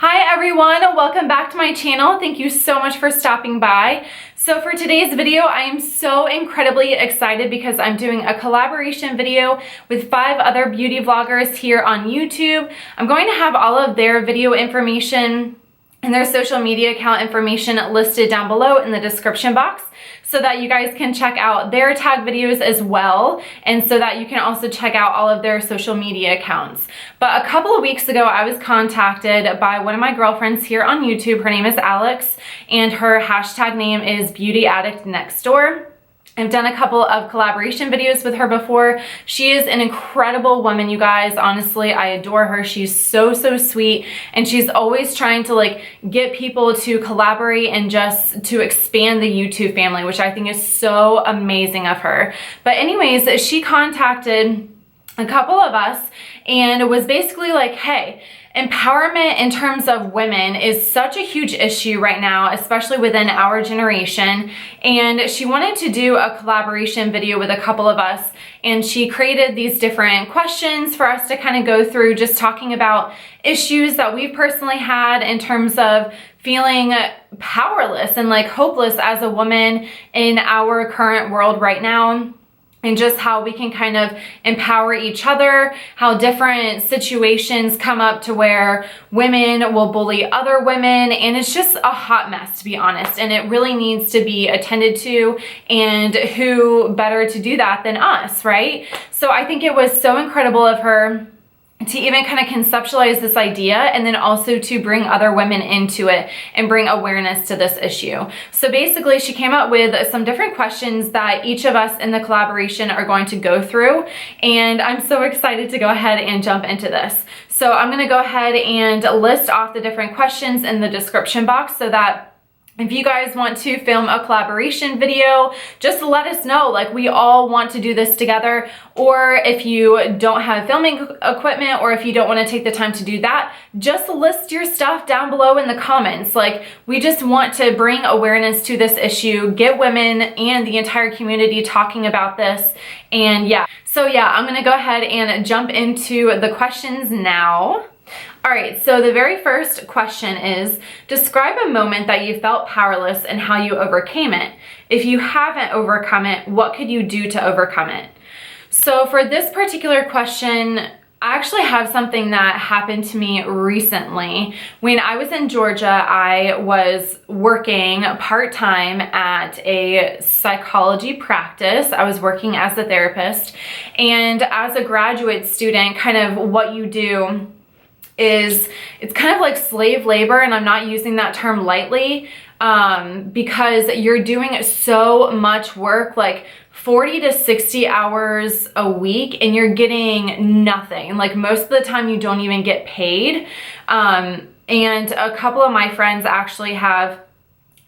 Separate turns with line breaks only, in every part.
Hi everyone, welcome back to my channel. Thank you so much for stopping by. So for today's video, I am so incredibly excited because I'm doing a collaboration video with 5 other beauty vloggers here on YouTube. I'm going to have all of their video information and their social media account information listed down below in the description box, so that you guys can check out their tag videos as well, and so that you can also check out all of their social media accounts. But a couple of weeks ago, I was contacted by one of my girlfriends here on YouTube. Her name is Alex, and her hashtag name is Beauty Addict Next Door. I've done a couple of collaboration videos with her before. She is an incredible woman, you guys. Honestly, I adore her. She's so sweet, and she's always trying to get people to collaborate and just to expand the YouTube family, which I think is so amazing of her. But anyways, she contacted a couple of us and was basically like, hey, empowerment in terms of women is such a huge issue right now, especially within our generation. And she wanted to do a collaboration video with a couple of us. And she created these different questions for us to kind of go through, just talking about issues that we've personally had in terms of feeling powerless and hopeless as a woman in our current world right now. And just how we can kind of empower each other, how different situations come up to where women will bully other women, and it's just a hot mess, to be honest, and it really needs to be attended to, and who better to do that than us, right? So I think it was so incredible of her to even kind of conceptualize this idea, and then also to bring other women into it and bring awareness to this issue. So basically, she came up with some different questions that each of us in the collaboration are going to go through, and I'm so excited to go ahead and jump into this. So I'm going to go ahead and list off the different questions in the description box, so that if you guys want to film a collaboration video, just let us know. We all want to do this together. Or if you don't have filming equipment, or if you don't want to take the time to do that, just list your stuff down below in the comments. We just want to bring awareness to this issue, get women and the entire community talking about this. And yeah, so yeah, I'm going to go ahead and jump into the questions now. All right, so the very first question is, describe a moment that you felt powerless and how you overcame it. If you haven't overcome it, what could you do to overcome it? So for this particular question, I actually have something that happened to me recently. When I was in Georgia, I was working part-time at a psychology practice. I was working as a therapist, and as a graduate student, kind of what you do is, it's kind of like slave labor, and I'm not using that term lightly, because you're doing so much work, 40 to 60 hours a week, and you're getting nothing. Most of the time you don't even get paid. And a couple of my friends actually have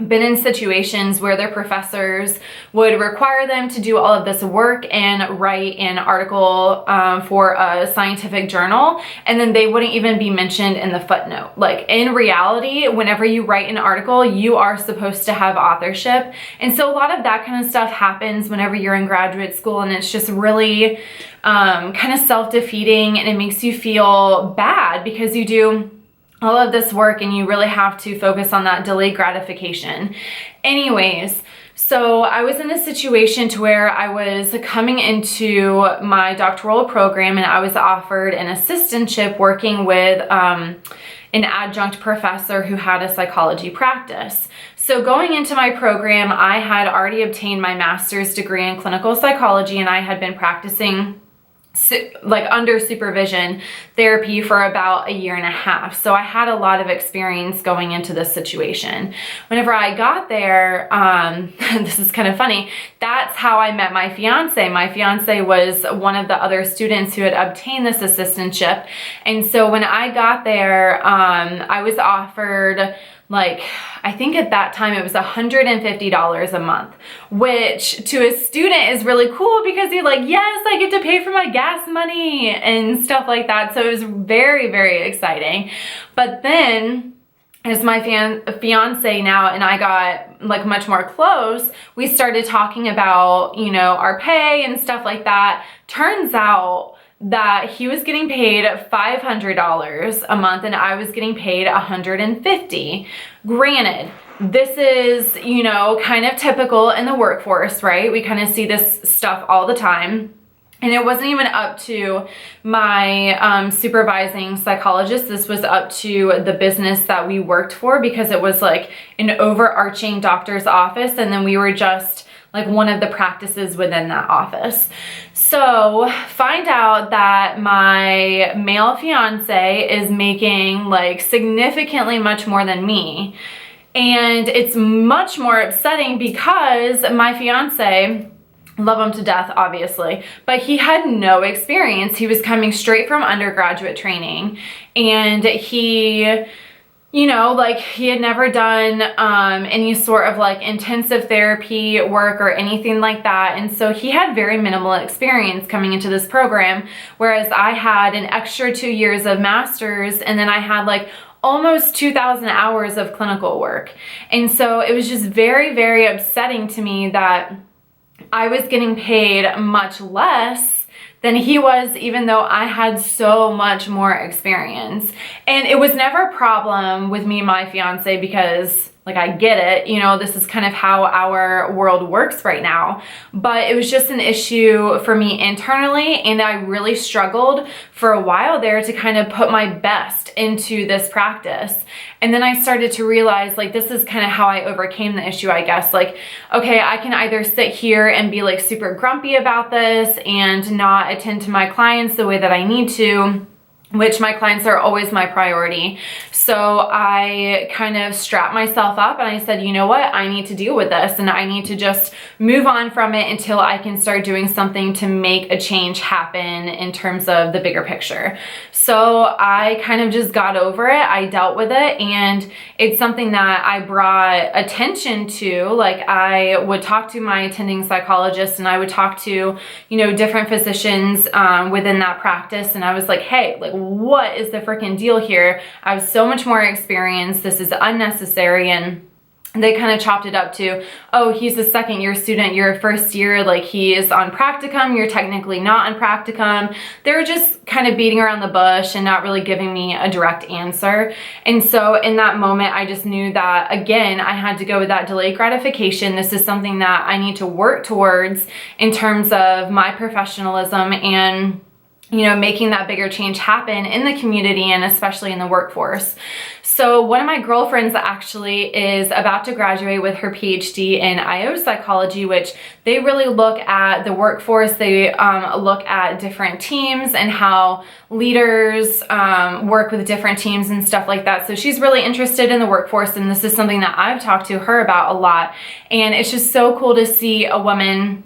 been in situations where their professors would require them to do all of this work and write an article for a scientific journal, and then they wouldn't even be mentioned in the footnote. In reality, whenever you write an article, you are supposed to have authorship. And so a lot of that kind of stuff happens whenever you're in graduate school, and it's just really kind of self-defeating, and it makes you feel bad because you do all of this work and you really have to focus on that delayed gratification. Anyways, so I was in a situation to where I was coming into my doctoral program, and I was offered an assistantship working with an adjunct professor who had a psychology practice. So going into my program, I had already obtained my master's degree in clinical psychology, and I had been practicing under supervision therapy for about 1.5 years. So I had a lot of experience going into this situation. Whenever I got there, this is kind of funny, that's how I met my fiance. My fiance was one of the other students who had obtained this assistantship. And so when I got there, I was offered I think at that time it was $150 a month, which to a student is really cool, because you're like, yes, I get to pay for my gas money and stuff like that. So it was very exciting. But then as my fiance now and I got much more close, we started talking about, our pay and stuff like that. Turns out that he was getting paid $500 a month and I was getting paid $150. Granted, this is, you know, kind of typical in the workforce, right? We kind of see this stuff all the time. And it wasn't even up to my supervising psychologist. This was up to the business that we worked for, because it was like an overarching doctor's office, and then we were just like one of the practices within that office. So find out that my male fiance is making like significantly much more than me. And it's much more upsetting because my fiance, love him to death, obviously, but he had no experience. He was coming straight from undergraduate training, and he, you know, like he had never done any sort of like intensive therapy work or anything like that. And so he had very minimal experience coming into this program, whereas I had an extra 2 years of master's, and then I had like almost 2,000 hours of clinical work. And so it was just very, very upsetting to me that I was getting paid much less than he was, even though I had so much more experience. And it was never a problem with me and my fiance, because like, I get it, you know, this is kind of how our world works right now. But it was just an issue for me internally, and I really struggled for a while there to kind of put my best into this practice. And then I started to realize, like, this is kind of how I overcame the issue, I guess. Like, okay, I can either sit here and be like super grumpy about this and not attend to my clients the way that I need to, which my clients are always my priority. So I kind of strapped myself up and I said, you know what, I need to deal with this, and I need to just move on from it until I can start doing something to make a change happen in terms of the bigger picture. So I kind of just got over it. I dealt with it, and it's something that I brought attention to. Like, I would talk to my attending psychologist, and I would talk to, you know, different physicians within that practice. And I was like, hey, like, what is the freaking deal here? I have so much more experience. This is unnecessary. And they kind of chopped it up to, oh, he's a second year student, you're a first year, like he is on practicum, you're technically not on practicum. They were just kind of beating around the bush and not really giving me a direct answer. And so in that moment, I just knew that, again, I had to go with that delayed gratification. This is something that I need to work towards in terms of my professionalism and, you know, making that bigger change happen in the community and especially in the workforce. So one of my girlfriends actually is about to graduate with her PhD in IO psychology, which they really look at the workforce. They look at different teams and how leaders work with different teams and stuff like that. So she's really interested in the workforce, and this is something that I've talked to her about a lot. And it's just so cool to see a woman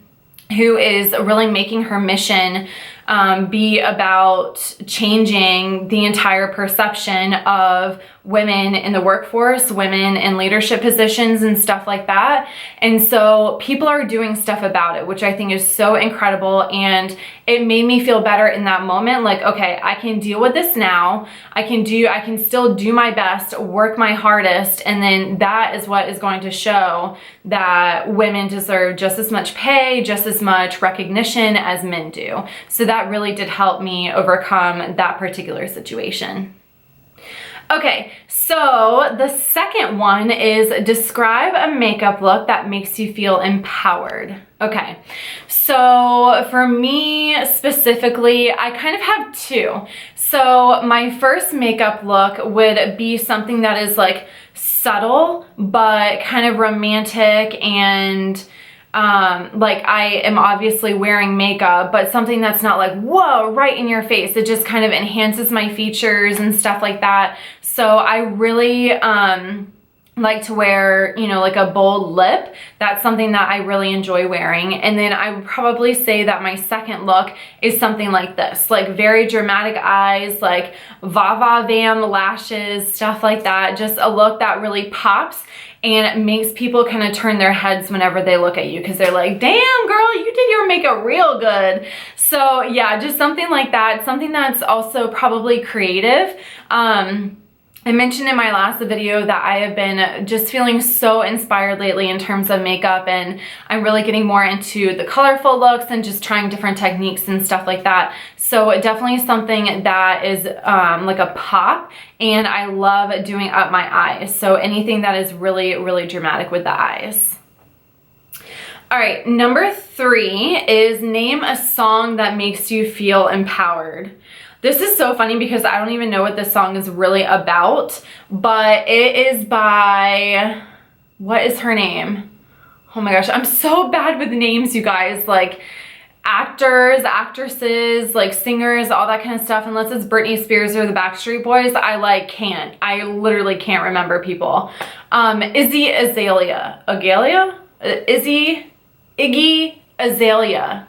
who is really making her mission be about changing the entire perception of women in the workforce, women in leadership positions and stuff like that. And so people are doing stuff about it, which I think is so incredible. And it made me feel better in that moment. Like, okay, I can deal with this now. I can still do my best, work my hardest. And then that is what is going to show that women deserve just as much pay, just as much recognition as men do. So that really did help me overcome that particular situation. Okay, so the second one is describe a makeup look that makes you feel empowered. Okay, so for me specifically, I kind of have two. So my first makeup look would be something that is like subtle, but kind of romantic, and like I am obviously wearing makeup, but something that's not like, whoa, right in your face. It just kind of enhances my features and stuff like that. So I really like to wear, you know, like a bold lip. That's something that I really enjoy wearing. And then I would probably say that my second look is something like this, like very dramatic eyes, like va-va vam lashes, stuff like that. Just a look that really pops and makes people kind of turn their heads whenever they look at you, because they're like, damn girl, you did your makeup real good. So yeah, just something like that, something that's also probably creative. I mentioned in my last video that I have been just feeling so inspired lately in terms of makeup, and I'm really getting more into the colorful looks and just trying different techniques and stuff like that. So definitely something that is like a pop, and I love doing up my eyes. So anything that is really, really dramatic with the eyes. All right, number 3 is name a song that makes you feel empowered. This is so funny because I don't even know what this song is really about, but it is by, what is her name? Oh my gosh, I'm so bad with names, you guys. Like actors, actresses, like singers, all that kind of stuff. Unless it's Britney Spears or the Backstreet Boys, I like can't. I literally can't remember people. Iggy Azalea. Iggy Azalea.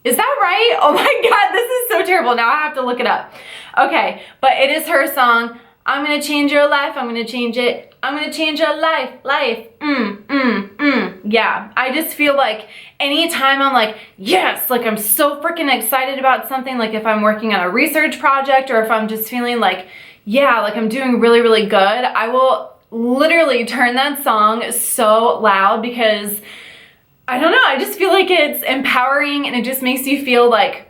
Is that right? Oh my God, this is so terrible. Now I have to look it up. Okay, but it is her song. I'm gonna change your life. I'm gonna change it. I'm gonna change your life. Yeah, I just feel like anytime I'm like, yes, like I'm so freaking excited about something, like if I'm working on a research project or if I'm just feeling like, yeah, like I'm doing really, really good, I will literally turn that song so loud because I don't know, I just feel like it's empowering and it just makes you feel like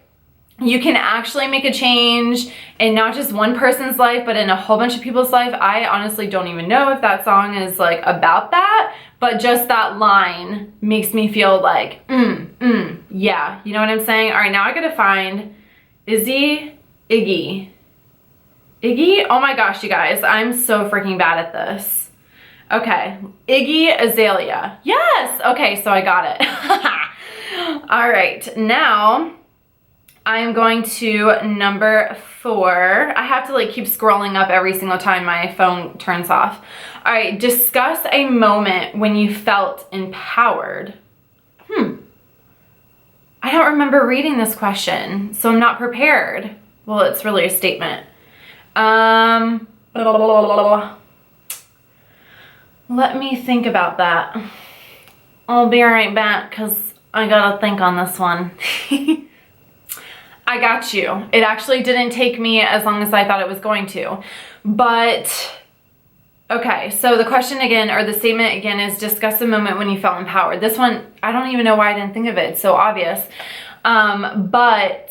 you can actually make a change in not just one person's life, but in a whole bunch of people's life. I honestly don't even know if that song is like about that, but just that line makes me feel like, yeah, you know what I'm saying? All right, now I gotta find Iggy. Oh my gosh, you guys, I'm so freaking bad at this. Okay, Iggy Azalea. Yes, okay, so I got it. All right, now I'm going to number 4. I have to like keep scrolling up every single time my phone turns off. All right, discuss a moment when you felt empowered. I don't remember reading this question, so I'm not prepared. Well, it's really a statement. Let me think about that. I'll be right back because I gotta think on this one. I got you. It actually didn't take me as long as I thought it was going to. But, okay, so the question again, or the statement again, is discuss a moment when you felt empowered. This one, I don't even know why I didn't think of it. It's so obvious. But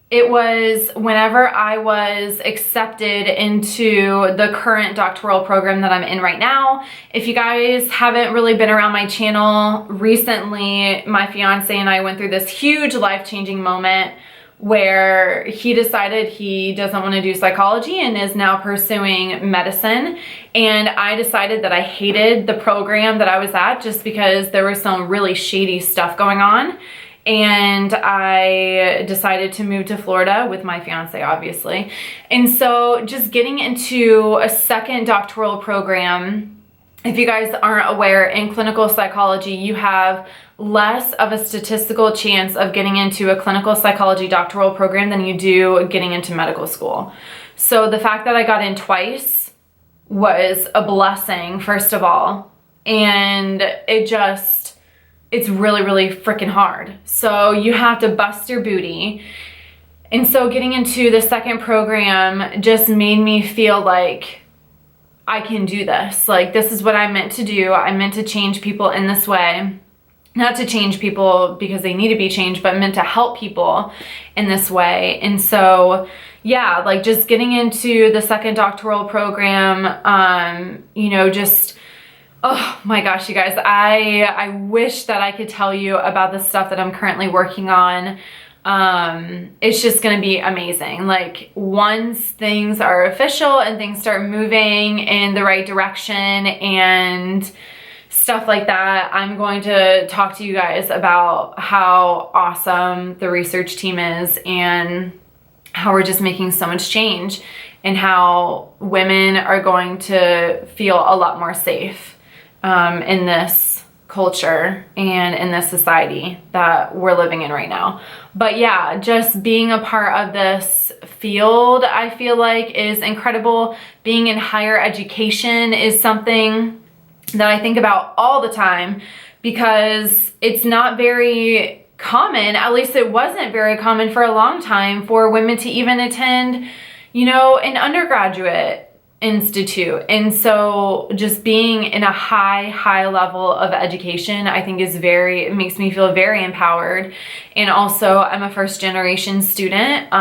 it was whenever I was accepted into the current doctoral program that I'm in right now. If you guys haven't really been around my channel recently, my fiance and I went through this huge life-changing moment where he decided he doesn't want to do psychology and is now pursuing medicine. And I decided that I hated the program that I was at just because there was some really shady stuff going on. And I decided to move to Florida with my fiance, obviously. And so just getting into a second doctoral program, if you guys aren't aware, in clinical psychology, you have less of a statistical chance of getting into a clinical psychology doctoral program than you do getting into medical school. So the fact that I got in twice was a blessing, first of all. And it's really, really freaking hard. So you have to bust your booty. And so getting into the second program just made me feel like I can do this. Like, this is what I'm meant to do. I'm meant to change people in this way. Not to change people because they need to be changed, but meant to help people in this way. And so, yeah, like just getting into the second doctoral program, you know, just, oh my gosh, you guys, I wish that I could tell you about the stuff that I'm currently working on. It's just going to be amazing. Like, once things are official and things start moving in the right direction and stuff like that, I'm going to talk to you guys about how awesome the research team is and how we're just making so much change and how women are going to feel a lot more safe in this culture and in this society that we're living in right now. But yeah, just being a part of this field, I feel like, is incredible. Being in higher education is something that I think about all the time because it's not very common, at least it wasn't very common for a long time, for women to even attend, you know, an undergraduate institute. And so just being in a high level of education, I think it makes me feel very empowered. And also I'm a first generation student.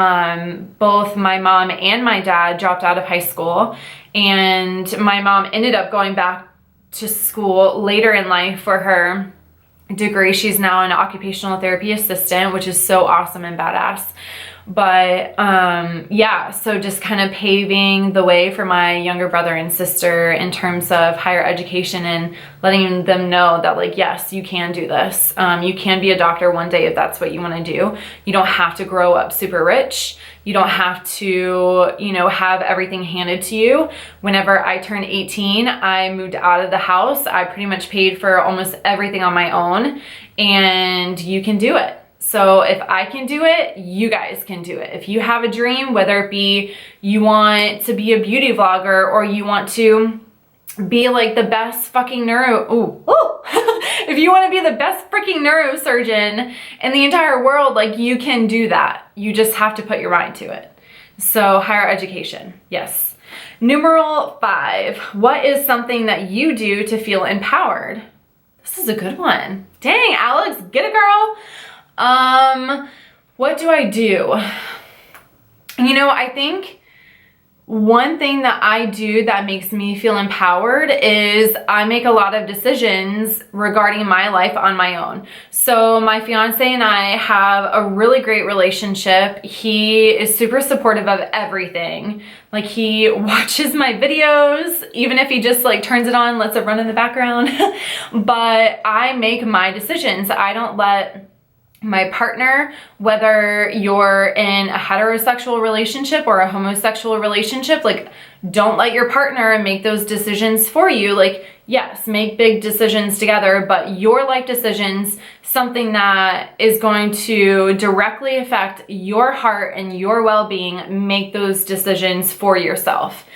Both my mom and my dad dropped out of high school, and my mom ended up going back to school later in life for her degree. She's now an occupational therapy assistant, which is so awesome and badass. But yeah, so just kind of paving the way for my younger brother and sister in terms of higher education, and letting them know that, like, yes, you can do this. You can be a doctor one day if that's what you want to do. You don't have to grow up super rich. You don't have to, you know, have everything handed to you. Whenever I turned 18, I moved out of the house. I pretty much paid for almost everything on my own, and you can do it. So if I can do it, you guys can do it. If you have a dream, whether it be you want to be a beauty vlogger, or you want to be like the best fucking if you want to be the best freaking neurosurgeon in the entire world, like, you can do that. You just have to put your mind to it. So higher education, yes. Numeral 5, what is something that you do to feel empowered? This is a good one. Dang, Alex, get it, girl. What do I do? You know, I think one thing that I do that makes me feel empowered is I make a lot of decisions regarding my life on my own. So my fiance and I have a really great relationship. He is super supportive of everything. Like, he watches my videos, even if he just like turns it on, lets it run in the background. But I make my decisions. I don't let my partner, whether you're in a heterosexual relationship or a homosexual relationship, like, don't let your partner make those decisions for you. Like, yes, make big decisions together, but your life decisions, something that is going to directly affect your heart and your well-being, make those decisions for yourself.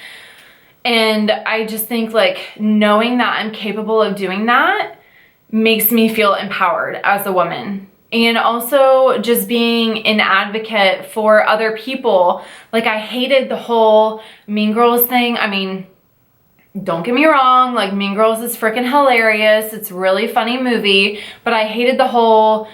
And I just think, like, knowing that I'm capable of doing that makes me feel empowered as a woman. And also just being an advocate for other people. Like, I hated the whole Mean Girls thing. I mean, don't get me wrong, like, Mean Girls is freaking hilarious. It's a really funny movie, but I hated the whole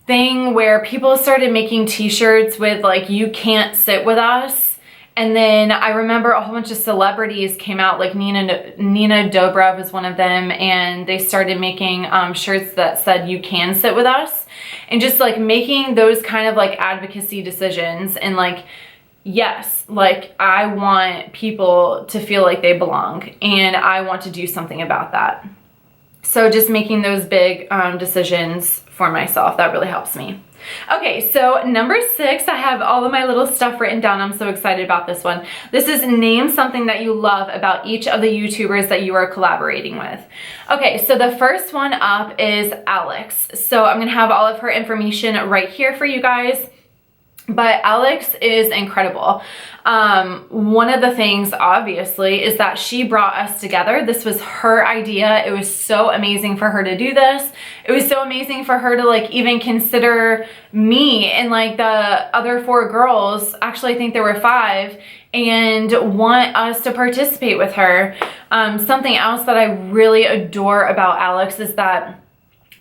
thing where people started making t-shirts with, like, you can't sit with us. And then I remember a whole bunch of celebrities came out, like Nina Dobrev was one of them, and they started making shirts that said, you can sit with us. And just like making those kind of like advocacy decisions, and like, yes, like, I want people to feel like they belong, and I want to do something about that. So just making those big decisions for myself, that really helps me. Okay, so number 6, I have all of my little stuff written down. I'm so excited about this one. This is name something that you love about each of the YouTubers that you are collaborating with. Okay, so the first one up is Alex. So I'm gonna have all of her information right here for you guys. But Alex is incredible. One of the things, obviously, is that she brought us together. This was her idea. It was so amazing for her to do this. It was so amazing for her to, like, even consider me and, like, the other 4 girls, actually I think there were 5, and want us to participate with her. Something else that I really adore about Alex is that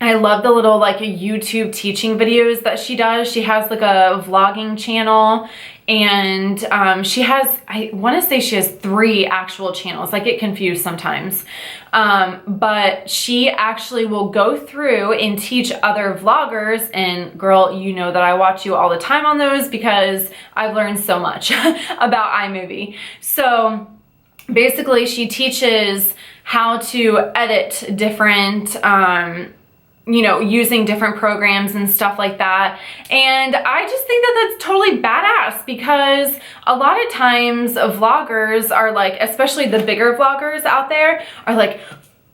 I love the little, like, YouTube teaching videos that she does. She has like a vlogging channel, and she has, I want to say she has 3 actual channels. I get confused sometimes. But she actually will go through and teach other vloggers, and girl, you know that I watch you all the time on those because I've learned so much about iMovie. So basically she teaches how to edit different, you know, using different programs and stuff like that. And I just think that that's totally badass, because a lot of times vloggers are like, especially the bigger vloggers out there, are like,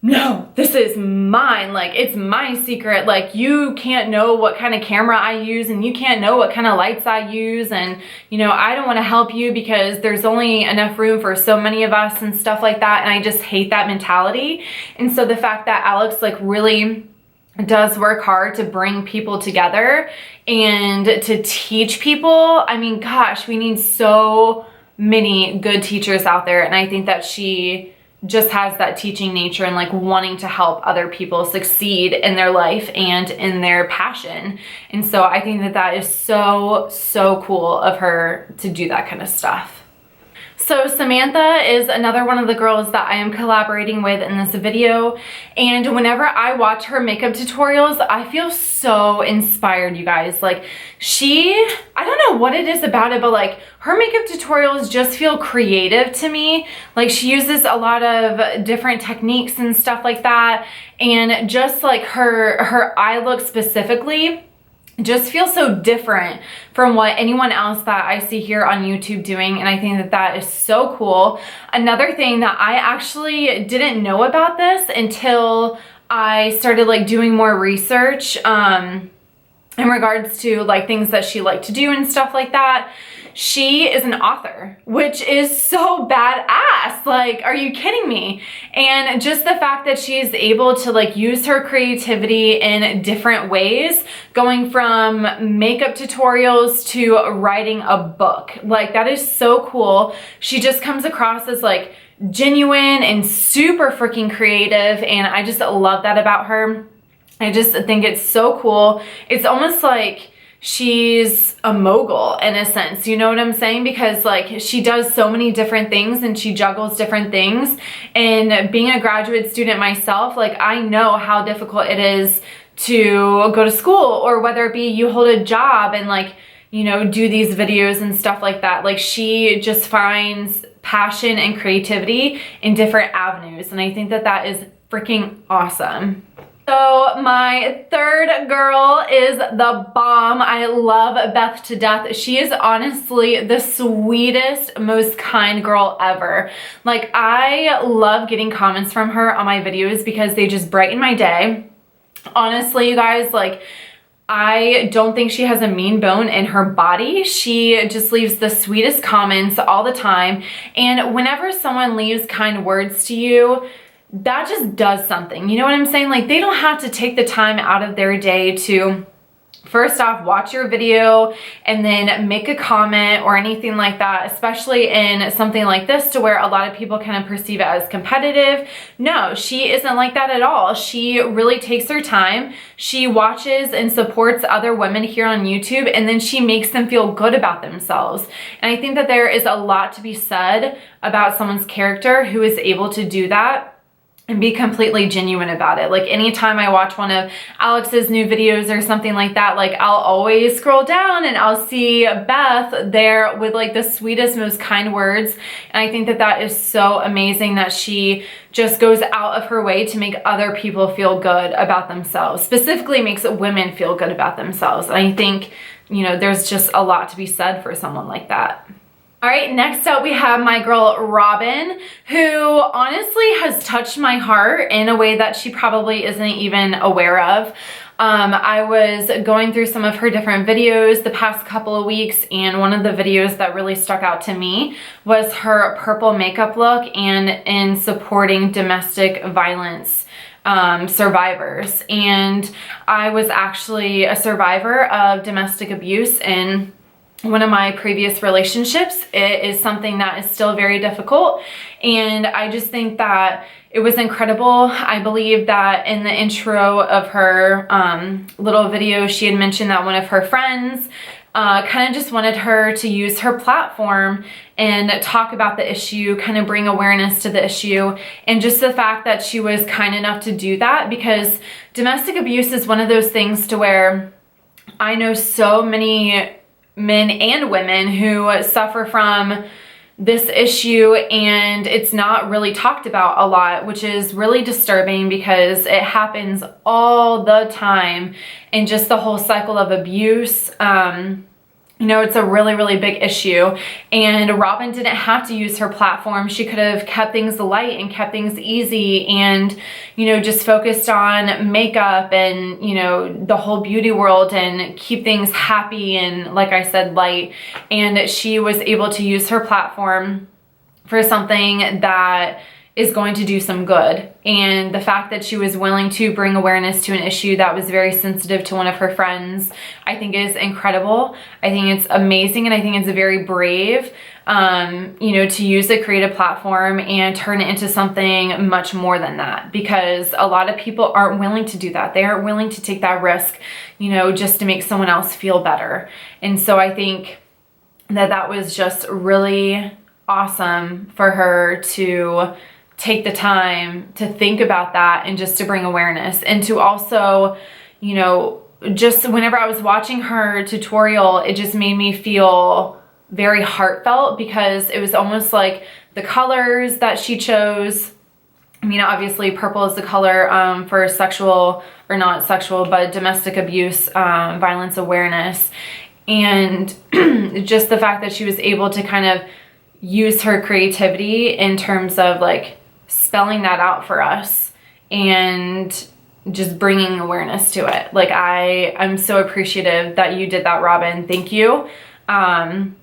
no, this is mine. Like, it's my secret. Like, you can't know what kind of camera I use, and you can't know what kind of lights I use. And, you know, I don't want to help you because there's only enough room for so many of us and stuff like that. And I just hate that mentality. And so the fact that Alex, like, really does work hard to bring people together and to teach people. I mean, gosh, we need so many good teachers out there, and I think that she just has that teaching nature and like wanting to help other people succeed in their life and in their passion. And so I think that that is so cool of her to do that kind of stuff. So Samantha is another one of the girls that I am collaborating with in this video, and whenever I watch her makeup tutorials, I feel so inspired, you guys. Like I don't know what it is about it, but like her makeup tutorials just feel creative to me. Like she uses a lot of different techniques and stuff like that, and just like her eye look specifically just feels so different from what anyone else that I see here on YouTube doing, and I think that that is so cool. Another thing that I actually didn't know about this until I started like doing more research in regards to like things that she liked to do and stuff like that. She is an author, which is so badass. Like, are you kidding me? And just the fact that she is able to like use her creativity in different ways, going from makeup tutorials to writing a book, like that is so cool. She just comes across as like genuine and super freaking creative, and I just love that about her. I just think it's so cool. It's almost like she's a mogul in a sense, you know what I'm saying? Because like she does so many different things and she juggles different things. And being a graduate student myself, like I know how difficult it is to go to school, or whether it be you hold a job and like, you know, do these videos and stuff like that. Like she just finds passion and creativity in different avenues, and I think that that is freaking awesome. So my third girl is the bomb. I love Beth to death. She is honestly the sweetest, most kind girl ever. Like I love getting comments from her on my videos because they just brighten my day. Honestly, you guys, like I don't think she has a mean bone in her body. She just leaves the sweetest comments all the time. And whenever someone leaves kind words to you, that just does something. You know what I'm saying? Like they don't have to take the time out of their day to first off watch your video and then make a comment or anything like that, especially in something like this to where a lot of people kind of perceive it as competitive. No, she isn't like that at all. She really takes her time. She watches and supports other women here on YouTube, and then she makes them feel good about themselves. And I think that there is a lot to be said about someone's character who is able to do that and be completely genuine about it. Like anytime I watch one of Alex's new videos or something like that, like I'll always scroll down and I'll see Beth there with like the sweetest, most kind words. And I think that that is so amazing that she just goes out of her way to make other people feel good about themselves, specifically makes women feel good about themselves. And I think, you know, there's just a lot to be said for someone like that. All right, next up we have my girl Robin, who honestly has touched my heart in a way that she probably isn't even aware of. I was going through some of her different videos the past couple of weeks, and one of the videos that really stuck out to me was her purple makeup look and in supporting domestic violence survivors. And I was actually a survivor of domestic abuse in one of my previous relationships. It is something that is still very difficult, and I just think that it was incredible. I believe that in the intro of her little video, she had mentioned that one of her friends kind of just wanted her to use her platform and talk about the issue, kind of bring awareness to the issue, and just the fact that she was kind enough to do that, because domestic abuse is one of those things to where I know so many men and women who suffer from this issue, and it's not really talked about a lot, which is really disturbing because it happens all the time. And just the whole cycle of abuse, you know, it's a really, really big issue. And Robin didn't have to use her platform. She could have kept things light and kept things easy and, you know, just focused on makeup and, you know, the whole beauty world and keep things happy and, like I said, light. And she was able to use her platform for something that is going to do some good. And the fact that she was willing to bring awareness to an issue that was very sensitive to one of her friends, I think is incredible. I think it's amazing, and I think it's very brave, you know, to use a creative platform and turn it into something much more than that, because a lot of people aren't willing to do that. They aren't willing to take that risk, you know, just to make someone else feel better. And so I think that that was just really awesome for her to take the time to think about that, and just to bring awareness, and to also, you know, just whenever I was watching her tutorial, it just made me feel very heartfelt, because it was almost like the colors that she chose. I mean, obviously purple is the color for sexual, or not sexual, but domestic abuse, violence awareness. And just the fact that she was able to kind of use her creativity in terms of like spelling that out for us and just bringing awareness to it. Like I'm so appreciative that you did that, Robin. Thank you. From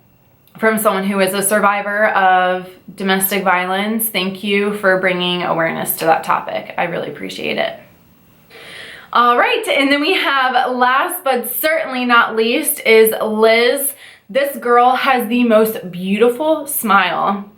someone who is a survivor of domestic violence, thank you for bringing awareness to that topic. I really appreciate it. All right, and then we have, last but certainly not least, is Liz. This girl has the most beautiful smile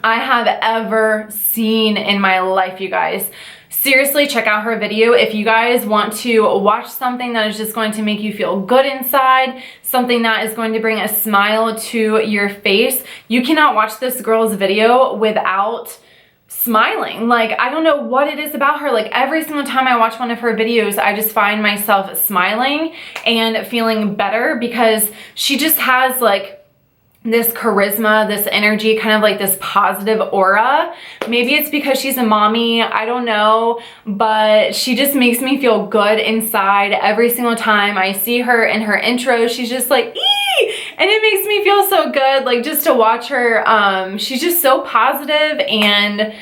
I have ever seen in my life, you guys. Seriously, check out her video if you guys want to watch something that is just going to make you feel good inside, something that is going to bring a smile to your face. You cannot watch this girl's video without smiling. Like, I don't know what it is about her. Like, every single time I watch one of her videos, I just find myself smiling and feeling better, because she just has like this charisma, this energy, kind of like this positive aura. Maybe it's because she's a mommy, I don't know, but she just makes me feel good inside every single time I see her in her intro. She's just like, ee! And it makes me feel so good, like, just to watch her. She's just so positive, and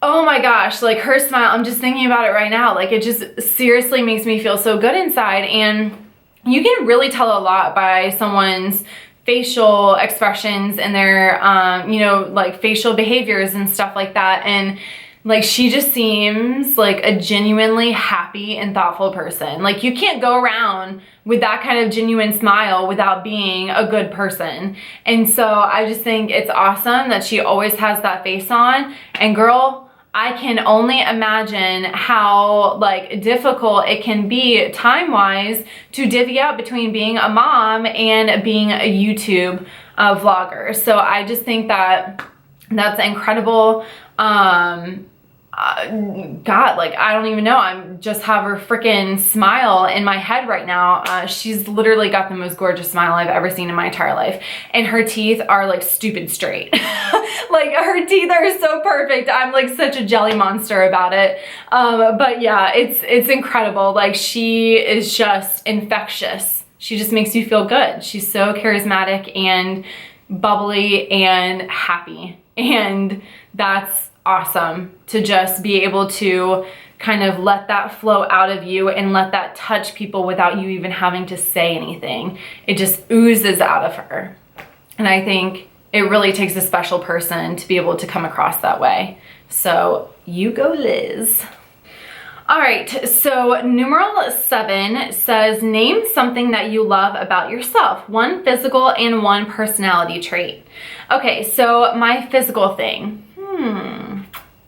oh my gosh, like her smile, I'm just thinking about it right now. Like, it just seriously makes me feel so good inside. And you can really tell a lot by someone's facial expressions and their, you know, like facial behaviors and stuff like that. And like, she just seems like a genuinely happy and thoughtful person. Like, you can't go around with that kind of genuine smile without being a good person. And so I just think it's awesome that she always has that face on. And girl, I can only imagine how like difficult it can be time-wise to divvy up between being a mom and being a YouTube vlogger. So I just think that that's incredible. God, like, I don't even know. I'm just have her freaking smile in my head right now. She's literally got the most gorgeous smile I've ever seen in my entire life. And her teeth are like stupid straight. Like, her teeth are so perfect. I'm like such a jelly monster about it. But yeah, it's incredible. Like, she is just infectious. She just makes you feel good. She's so charismatic and bubbly and happy. And that's awesome to just be able to kind of let that flow out of you and let that touch people without you even having to say anything. It just oozes out of her. And I think it really takes a special person to be able to come across that way. So you go, Liz. All right, so numeral 7 says, name something that you love about yourself. One physical and one personality trait. Okay, so my physical thing.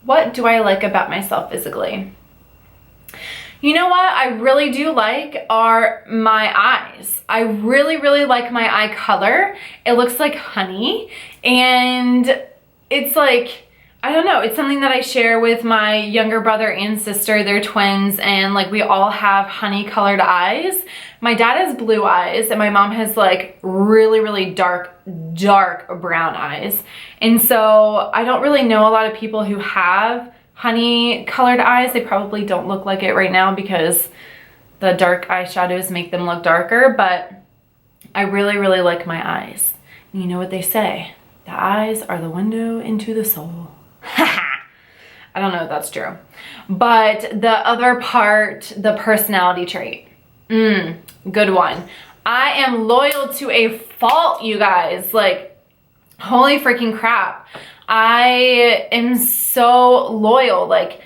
What do I like about myself physically? You know what I really do like are my eyes. I really, really like my eye color. It looks like honey, and it's like, I don't know, it's something that I share with my younger brother and sister. They're twins, and like, we all have honey colored eyes. My dad has blue eyes, and my mom has like really, really dark brown eyes. And so I don't really know a lot of people who have honey colored eyes. They probably don't look like it right now because the dark eyeshadows make them look darker, but I really, really like my eyes. And you know what they say? The eyes are the window into the soul. I don't know if that's true. But the other part, the personality trait. Good one. I am loyal to a fault, you guys. Like, holy freaking crap. I am so loyal. Like,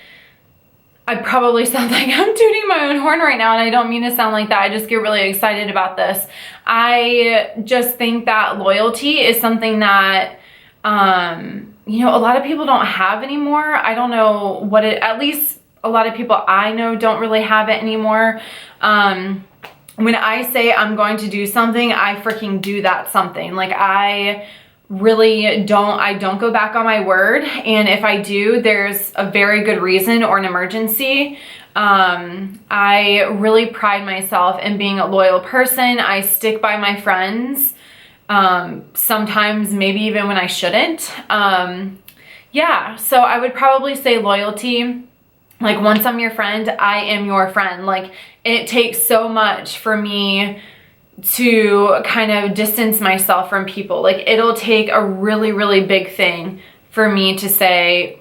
I probably sound like I'm tooting my own horn right now, and I don't mean to sound like that. I just get really excited about this. I just think that loyalty is something that, you know, a lot of people don't have anymore. I don't know what it, at least a lot of people I know don't really have it anymore. When I say I'm going to do something, I freaking do that something. Like, I really don't go back on my word. And if I do, there's a very good reason or an emergency. I really pride myself in being a loyal person. I stick by my friends. Sometimes maybe even when I shouldn't. Yeah, so I would probably say loyalty. Like, once I'm your friend, I am your friend. Like, it takes so much for me to kind of distance myself from people. Like, it'll take a really, really big thing for me to say,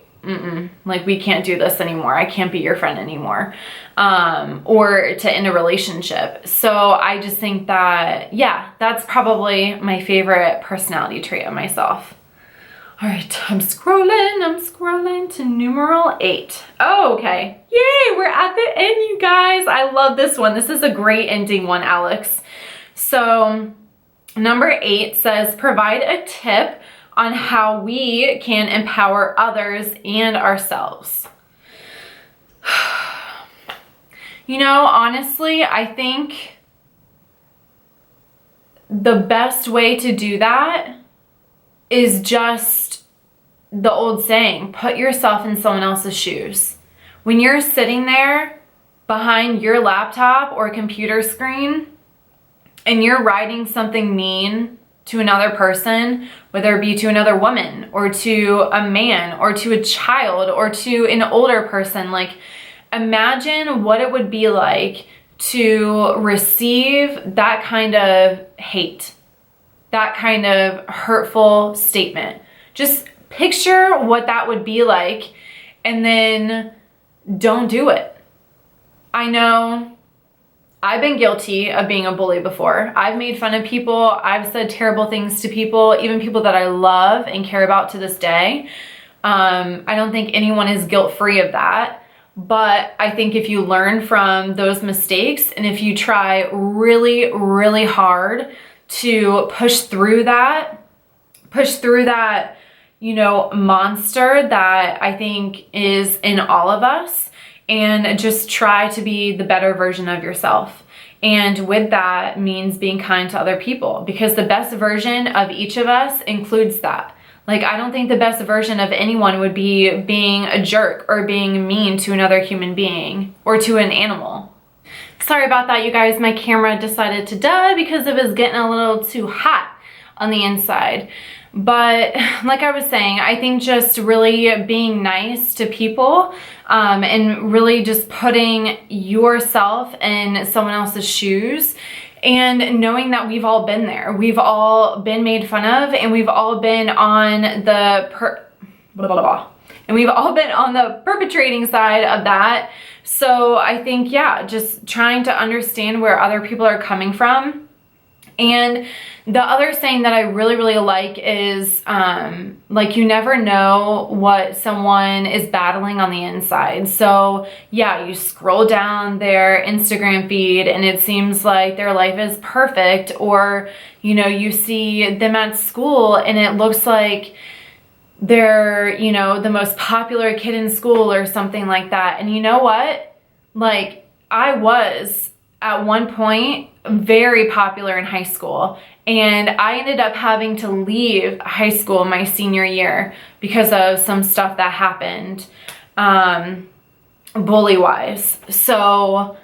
like, we can't do this anymore. I can't be your friend anymore. Or to end a relationship. So I just think that, yeah, that's probably my favorite personality trait of myself. All right, I'm scrolling to numeral 8. Oh, okay. Yay, we're at the end, you guys. I love this one. This is a great ending one, Alex. So number 8 says, provide a tip on how we can empower others and ourselves. You know, honestly, I think the best way to do that is just the old saying, put yourself in someone else's shoes. When you're sitting there behind your laptop or computer screen and you're writing something mean to another person, whether it be to another woman or to a man or to a child or to an older person, like, imagine what it would be like to receive that kind of hate, that kind of hurtful statement. Just picture what that would be like, and then don't do it. I know I've been guilty of being a bully before. I've made fun of people. I've said terrible things to people, even people that I love and care about to this day. I don't think anyone is guilt-free of that. But I think if you learn from those mistakes, and if you try really, really hard to push through that, you know, monster that I think is in all of us, and just try to be the better version of yourself. And with that means being kind to other people, because the best version of each of us includes that. Like, I don't think the best version of anyone would be being a jerk or being mean to another human being or to an animal. Sorry about that, you guys. My camera decided to die because it was getting a little too hot on the inside. But like I was saying, I think just really being nice to people, and really just putting yourself in someone else's shoes, and knowing that we've all been there. We've all been made fun of, and we've all been on the perpetrating side of that. So I think, yeah, just trying to understand where other people are coming from. And the other saying that I really, really like is, like, you never know what someone is battling on the inside. So yeah, you scroll down their Instagram feed and it seems like their life is perfect, or, you know, you see them at school and it looks like they're, you know, the most popular kid in school or something like that. And you know what? Like, I was at one point very popular in high school, and I ended up having to leave high school my senior year because of some stuff that happened, bully wise. So,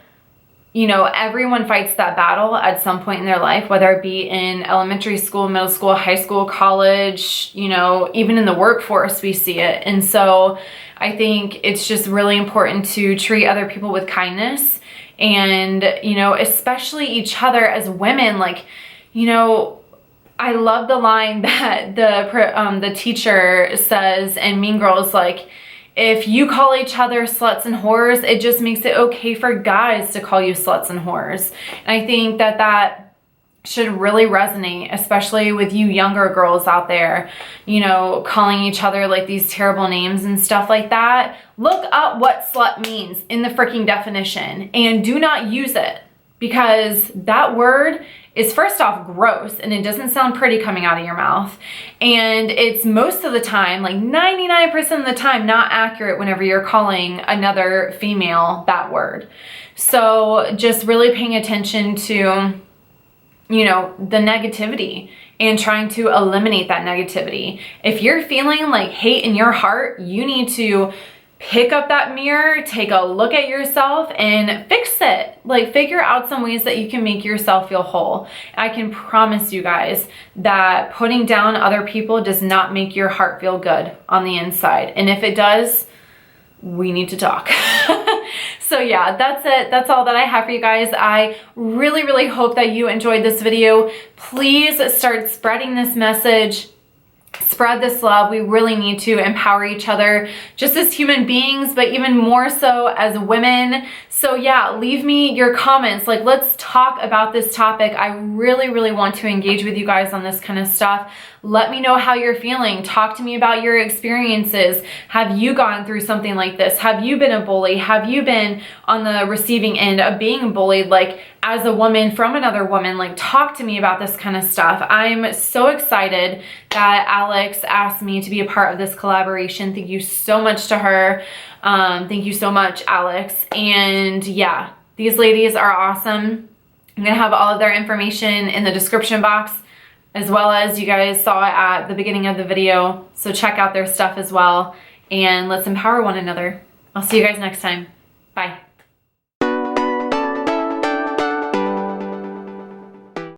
you know, everyone fights that battle at some point in their life, whether it be in elementary school, middle school, high school, college, you know, even in the workforce, we see it. And so I think it's just really important to treat other people with kindness. And, you know, especially each other as women. Like, you know, I love the line that the teacher says in Mean Girls, like, if you call each other sluts and whores, it just makes it okay for guys to call you sluts and whores. And I think that that should really resonate, especially with you younger girls out there, you know, calling each other like these terrible names and stuff like that. Look up what slut means in the freaking definition and do not use it, because that word is first off gross and it doesn't sound pretty coming out of your mouth. And it's most of the time, like 99% of the time, not accurate whenever you're calling another female that word. So just really paying attention to, you know, the negativity and trying to eliminate that negativity. If you're feeling like hate in your heart, you need to pick up that mirror, take a look at yourself and fix it. Like, figure out some ways that you can make yourself feel whole. I can promise you guys that putting down other people does not make your heart feel good on the inside. And if it does, we need to talk. So yeah, that's it. That's all that I have for you guys. I really, really hope that you enjoyed this video. Please start spreading this message. Spread this love. We really need to empower each other just as human beings, but even more so as women. So yeah, leave me your comments. Like, let's talk about this topic. I really, really want to engage with you guys on this kind of stuff. Let me know how you're feeling. Talk to me about your experiences. Have you gone through something like this? Have you been a bully? Have you been on the receiving end of being bullied, like as a woman from another woman? Like, talk to me about this kind of stuff. I'm so excited that Alex asked me to be a part of this collaboration. Thank you so much to her. Thank you so much, Alex. And yeah, these ladies are awesome. I'm gonna have all of their information in the description box, as well as you guys saw it at the beginning of the video. So check out their stuff as well. And let's empower one another. I'll see you guys next time. Bye.